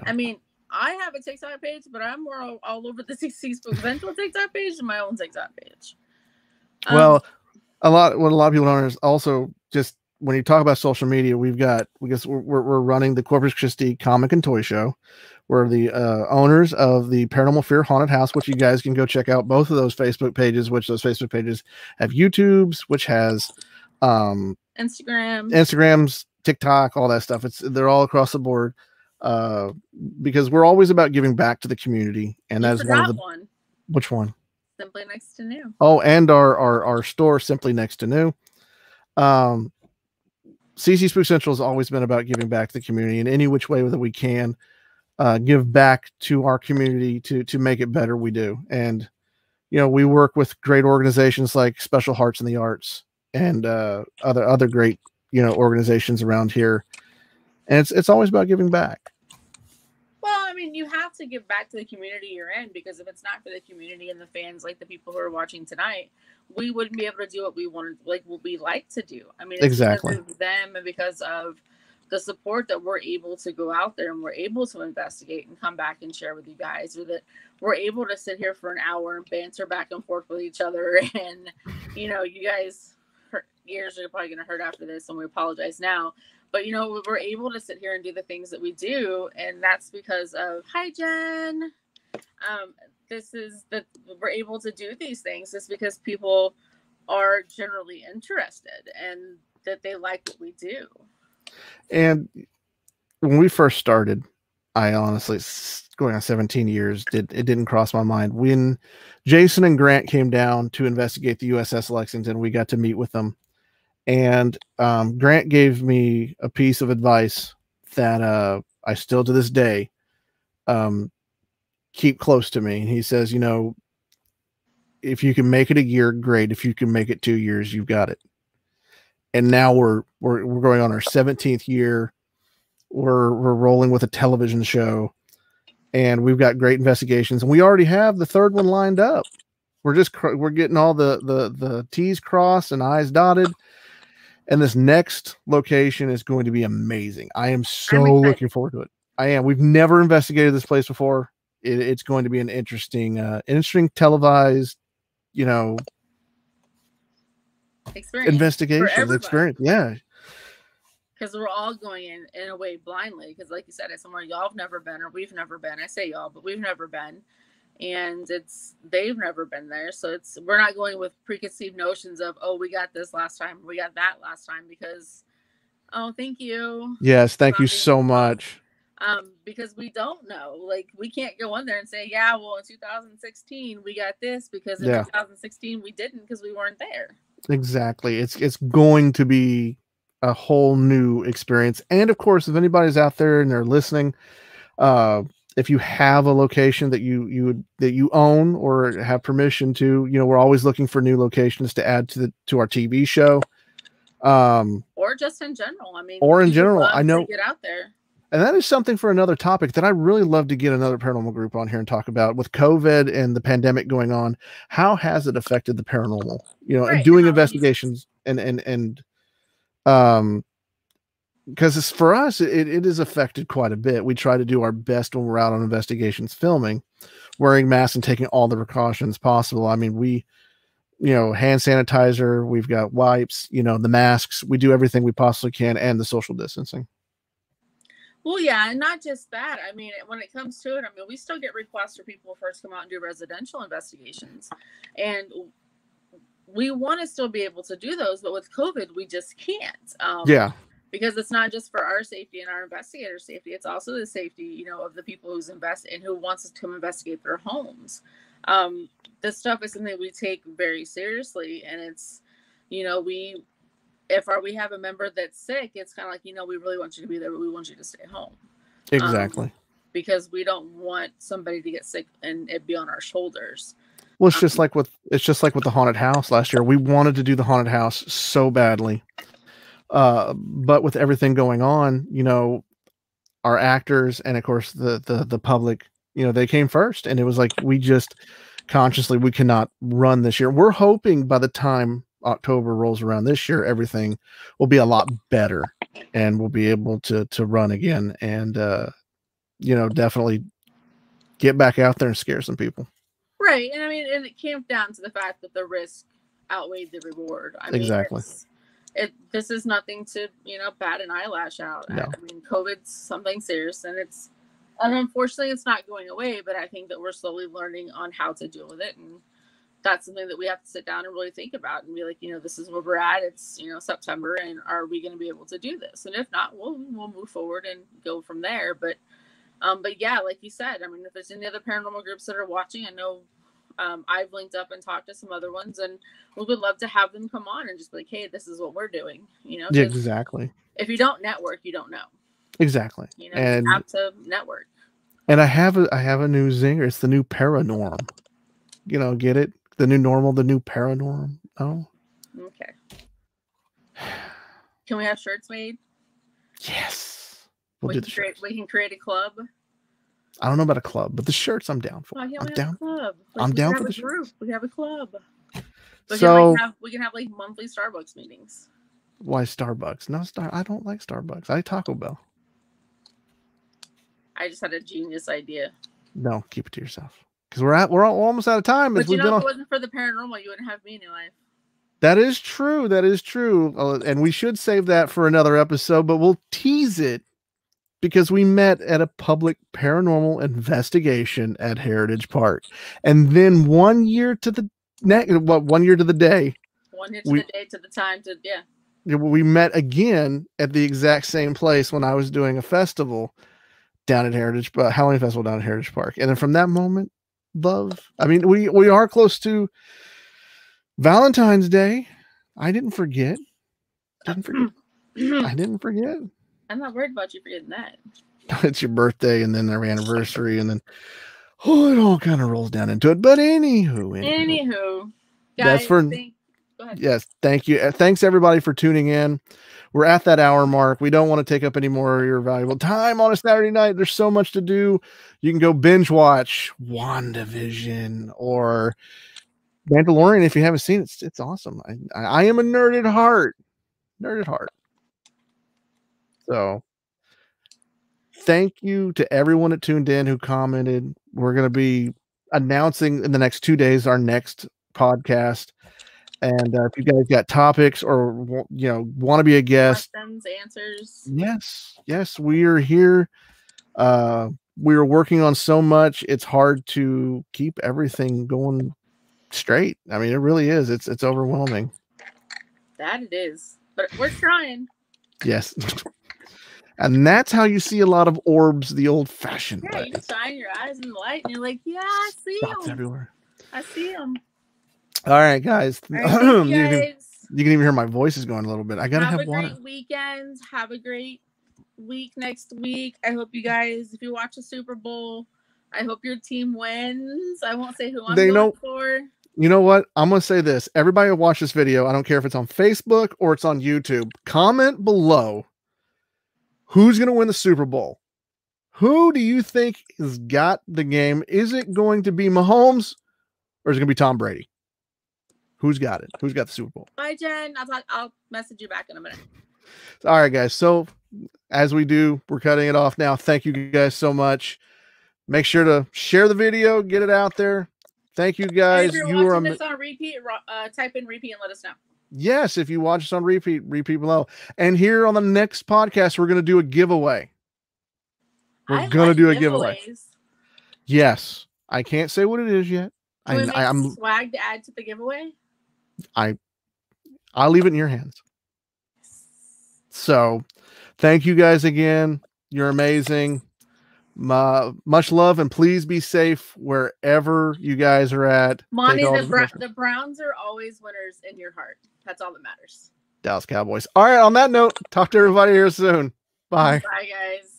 I mean, I have a TikTok page, but I'm more all over the Spook Ventral TikTok page and my own TikTok page. Well, what a lot of people don't understand also, just when you talk about social media, we're running the Corpus Christi Comic and Toy Show. We're the owners of the Paranormal Fear Haunted House, which you guys can go check out both of those Facebook pages, which those Facebook pages have YouTubes, which has Instagrams, TikTok, all that stuff. They're all across the board because we're always about giving back to the community. And that's one. Which one? Simply Next to New. Oh, and our store, Simply Next to New. CC Spook Central has always been about giving back to the community in any which way that we can. Give back to our community to make it better. We do. And, we work with great organizations like Special Hearts in the Arts and other great, organizations around here. And it's always about giving back. Well, I mean, you have to give back to the community you're in, because if it's not for the community and the fans, like the people who are watching tonight, we wouldn't be able to do what we wanted, like what we like to do. I mean, it's exactly because of them and because of the support that we're able to go out there and we're able to investigate and come back and share with you guys, or that we're able to sit here for an hour and banter back and forth with each other. And, you guys, ears are probably going to hurt after this, and we apologize now. But, we're able to sit here and do the things that we do. And that's because of, hi, Jen. We're able to do these things just because people are generally interested and that they like what we do. And when we first started, I honestly, going on 17 years, it didn't cross my mind. When Jason and Grant came down to investigate the USS Lexington, we got to meet with them. And Grant gave me a piece of advice that I still to this day keep close to me. And he says, if you can make it a year, great. If you can make it 2 years, you've got it. And now we're going on our 17th year. We're rolling with a television show, and we've got great investigations, and we already have the third one lined up. We're getting all the T's crossed and I's dotted. And this next location is going to be amazing. I am so looking forward to it. I am. We've never investigated this place before. It's going to be an interesting televised, investigation experience. Yeah. Because we're all going in a way blindly. Because like you said, it's somewhere y'all have never been, or we've never been. I say y'all, but we've never been. And they've never been there. So we're not going with preconceived notions of, oh, we got this last time, we got that last time, because, oh, thank you. Yes, thank you so much. because we don't know. Like, we can't go in there and say, yeah, well, in 2016 we got this, because in 2016 we didn't, because we weren't there. Exactly. It's going to be a whole new experience. And of course, if anybody's out there and they're listening, if you have a location that you own or have permission to, we're always looking for new locations to add to our TV show. Or just in general. I mean, I know, to get out there. And that is something for another topic that I really love to get another paranormal group on here and talk about. With COVID and the pandemic going on, how has it affected the paranormal? Right. And doing investigations because for us, it is affected quite a bit. We try to do our best when we're out on investigations filming, wearing masks and taking all the precautions possible. I mean, we, hand sanitizer, we've got wipes, the masks, we do everything we possibly can, and the social distancing. Well, yeah, and not just that. I mean, when it comes to it, I mean, we still get requests for people to first come out and do residential investigations. And we want to still be able to do those, but with COVID, we just can't. Because it's not just for our safety and our investigator safety. It's also the safety, of the people who's invest and who wants us to come investigate their homes. This stuff is something we take very seriously. And it's, if we have a member that's sick, it's kind of like, we really want you to be there, but we want you to stay home. Exactly. Because we don't want somebody to get sick and it be on our shoulders. Well, it's just like with the haunted house last year. We wanted to do the haunted house so badly. But with everything going on, our actors and of course the public, they came first, and it was like, we just consciously, we cannot run this year. We're hoping by the time October rolls around this year, everything will be a lot better and we'll be able to run again and, definitely get back out there and scare some people. Right. And I mean, and it came down to the fact that the risk outweighed the reward. I mean, exactly. This is nothing to, bat an eyelash out. No. I mean, COVID's something serious, and unfortunately it's not going away, but I think that we're slowly learning on how to deal with it. And that's something that we have to sit down and really think about and be like, this is where we're at. It's, September, and are we going to be able to do this? And if not, we'll move forward and go from there. But yeah, like you said, I mean, if there's any other paranormal groups that are watching, I know I've linked up and talked to some other ones, and we would love to have them come on and just be like, hey, this is what we're doing. Yeah, exactly. If you don't network, you don't know. Exactly. And you have to network. And I have a new zinger. It's the new paranorm. Get it? The new normal, the new paranorm. Oh. Okay. Can we have shirts made? Yes. We can create a club. I don't know about a club, but the shirts I'm down for. I'm down. I'm down for the group. We have a club. So we can have like monthly Starbucks meetings. Why Starbucks? No, I don't like Starbucks. I like Taco Bell. I just had a genius idea. No, keep it to yourself. Because we're almost out of time. But if it wasn't for the paranormal, you wouldn't have me in your life. That is true. That is true. And we should save that for another episode, but we'll tease it because we met at a public paranormal investigation at Heritage Park. And then 1 year to the next, 1 year to the day. 1 year to the day, to the time, we met again at the exact same place when I was doing a festival down at Halloween Festival down at Heritage Park. And then from that moment, love. I mean, we are close to Valentine's Day. I didn't forget. I didn't forget. I'm not worried about you forgetting that. It's your birthday and then our anniversary and then it all kind of rolls down into it. But anywho. Guys, that's for go ahead. Yes, thank you. Thanks everybody for tuning in. We're at that hour mark. We don't want to take up any more of your valuable time on a Saturday night. There's so much to do. You can go binge watch WandaVision or Mandalorian if you haven't seen it. It's awesome. I am a nerd at heart. So thank you to everyone that tuned in who commented. We're going to be announcing in the next 2 days our next podcast. And if you guys got topics or want to be a guest, questions, answers. Yes, we are here. We are working on so much. It's hard to keep everything going straight. I mean, it really is. It's overwhelming. That it is, but we're trying. Yes. And that's how you see a lot of orbs the old-fashioned Yeah, way. you just shine your eyes in the light, and you're like, yeah, I see Dots them. everywhere. I see them. All right, guys. All right, thank you guys. You can even hear my voice is going a little bit. I gotta have a water. great weekend. Have a great week next week. I hope you guys, if you watch the Super Bowl, I hope your team wins. I won't say who I'm going for. You know what? I'm going to say this. Everybody who watch this video, I don't care if it's on Facebook or it's on YouTube, comment below who's going to win the Super Bowl. Who do you think has got the game? Is it going to be Mahomes or is it going to be Tom Brady? Who's got it? Who's got the Super Bowl? Bye, Jen. I'll message you back in a minute. All right, guys. So as we do, we're cutting it off now. Thank you guys so much. Make sure to share the video, get it out there. Thank you guys. If you're you watching this on repeat, type in repeat and let us know. Yes, if you watch us on repeat below. And here on the next podcast, we're going to do a giveaway. We're going to do a giveaway. Yes. I can't say what it is yet. I'm swag to add to the giveaway. I'll leave it in your hands. So thank you guys again. You're amazing. Much love, and please be safe wherever you guys are at. Monty, the Browns are always winners in your heart. That's all that matters. Dallas Cowboys. All right, on that note, talk to everybody here soon. Bye. Bye, guys.